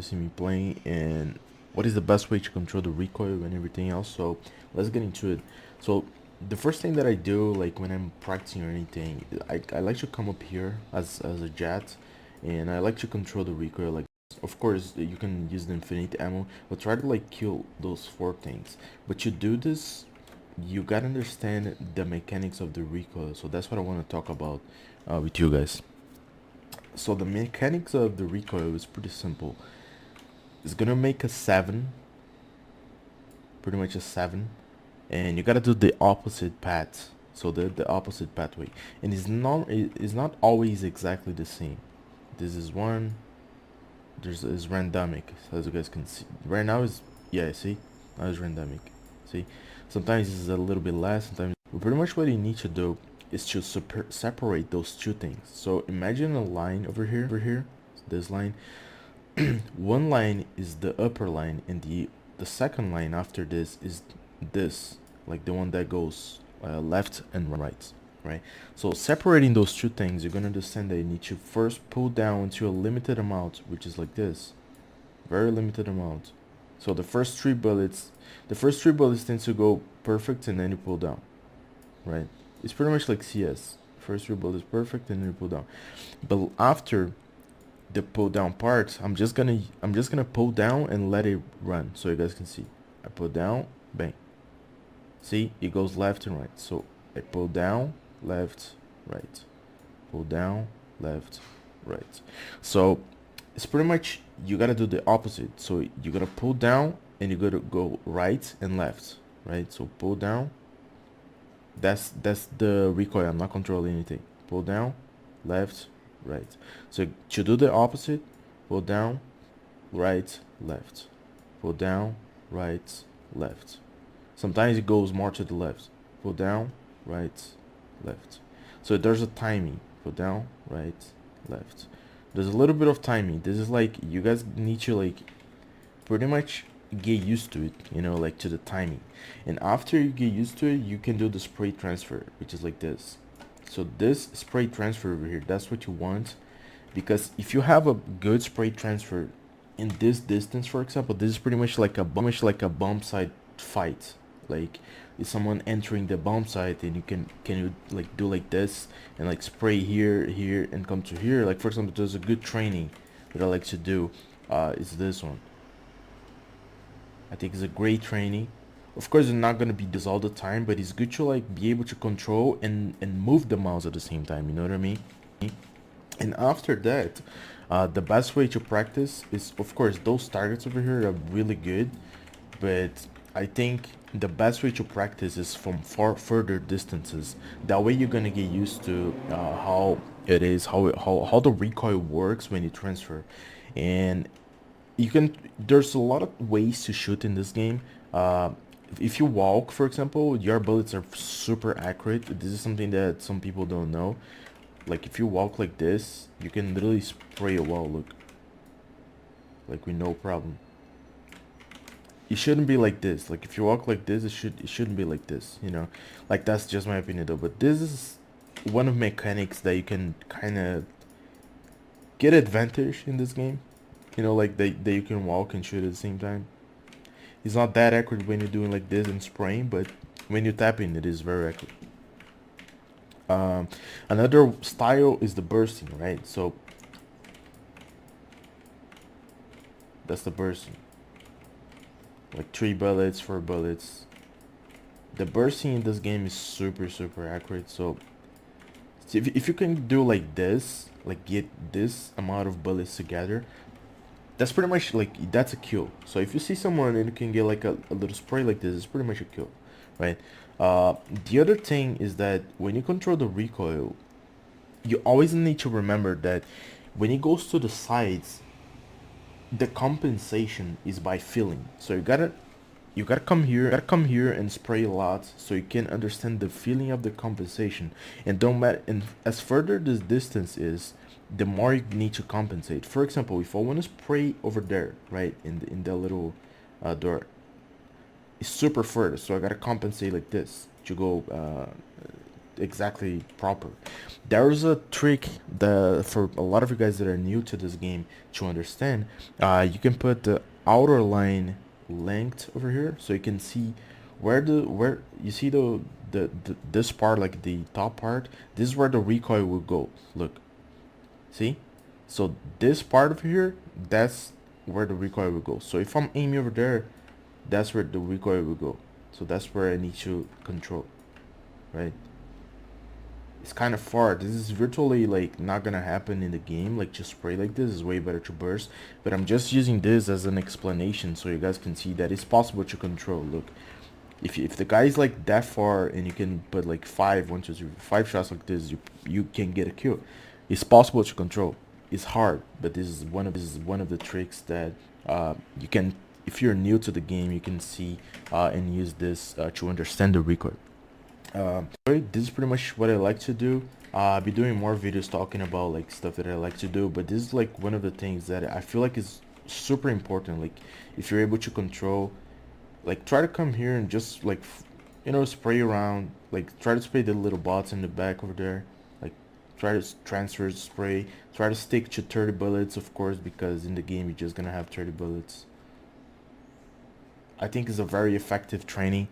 see me playing and what is the best way to control the recoil and everything else. So let's get into it. So the first thing that I do, like when I'm practicing or anything, I like to come up here as a jet, and I like to control the recoil. Like, of course you can use the infinite ammo, but try to like kill those four things. But to do this, you gotta understand the mechanics of the recoil. So that's what I want to talk about with you guys. So the mechanics of the recoil is pretty simple. It's gonna make a 7, pretty much a 7, and you gotta do the opposite path. So the opposite pathway, and it's not always exactly the same. This is one. There's is randomic, as you guys can see. Right now is, yeah, see, now it's randomic. See, sometimes it's a little bit less. Sometimes, but pretty much what you need to do is to separate those two things. So imagine a line over here, this line. One line is the upper line, and the second line after this is this, like the one that goes left and right? So separating those two things, you're gonna understand that you need to first pull down into a limited amount, which is like this, very limited amount. So the first three bullets tend to go perfect, and then you pull down, right? It's pretty much like CS. First three bullets perfect, and then you pull down. But after the pull down part, I'm just gonna pull down and let it run so you guys can see. I pull down, bang. See, it goes left and right. So I pull down, left, right. Pull down, left, right. So it's pretty much, you gotta do the opposite. So you gotta pull down and you gotta go right and left, right? So pull down. That's the recoil. I'm not controlling anything. Pull down, left, right. So to do the opposite, pull down, right, left. Pull down, right, left. Sometimes it goes more to the left. Pull down, right, left. So there's a timing. Pull down, right, left. There's a little bit of timing. This is like, you guys need to like pretty much get used to it, you know, like to the timing. And after you get used to it, you can do the spray transfer, which is like this. So this spray transfer over here, that's what you want, because if you have a good spray transfer in this distance, for example, this is pretty much like a bomb site fight. Like, is someone entering the bomb site, and can you like do like this and like spray here and come to here. Like, for example, there's a good training that I like to do, is this one. I think it's a great training. Of course, it's not gonna be this all the time, but it's good to like be able to control and move the mouse at the same time. You know what I mean? And after that, the best way to practice is, of course, those targets over here are really good, but I think the best way to practice is from far further distances. That way, you're gonna get used to how it is, how the recoil works when you transfer, and you can, there's a lot of ways to shoot in this game. If you walk, for example, your bullets are super accurate. This is something that some people don't know. Like, if you walk like this, you can literally spray a wall, look, like, with no problem. It shouldn't be like this. Like, if you walk like this, it shouldn't be like this, you know. Like, that's just my opinion though. But this is one of mechanics that you can kind of get advantage in this game, you know, like that you can walk and shoot at the same time. It's not that accurate when you're doing like this and spraying, but when you're tapping, it is very accurate. Another style is the bursting, right? So that's the bursting, like 3 bullets, 4 bullets. The bursting in this game is super accurate. So if you can do like this, like get this amount of bullets together, that's pretty much like, that's a kill. So if you see someone and you can get like a little spray like this, it's pretty much a kill, right? The other thing is that when you control the recoil, you always need to remember that when it goes to the sides, the compensation is by feeling. So you gotta come here and spray a lot so you can understand the feeling of the compensation. And don't matter, and as further this distance is, the more you need to compensate. For example, if I want to spray over there, right, in the little door, it's super further, so I gotta compensate like this to go exactly proper. There's a trick that for a lot of you guys that are new to this game to understand. You can put the outer line length over here, so you can see where you see the this part, like the top part. This is where the recoil will go. Look, see? So this part over here, that's where the recoil will go. So if I'm aiming over there, that's where the recoil will go. So that's where I need to control, right? It's kind of far. This is virtually like not gonna happen in the game. Like just spray like this is way better to burst. But I'm just using this as an explanation so you guys can see that it's possible to control. Look, if the guy is like that far and you can put like 5 shots like this, you can get a kill. It's possible to control. It's hard, but this is one of the tricks that you can, if you're new to the game, you can see and use this to understand the recoil. This is pretty much what I like to do. I'll be doing more videos talking about like stuff that I like to do, but this is like one of the things that I feel like is super important. Like if you're able to control, like try to come here and just like spray around, like try to spray the little bots in the back over there, like try to transfer spray, try to stick to 30 bullets, of course, because in the game you're just gonna have 30 bullets. I think it's a very effective training.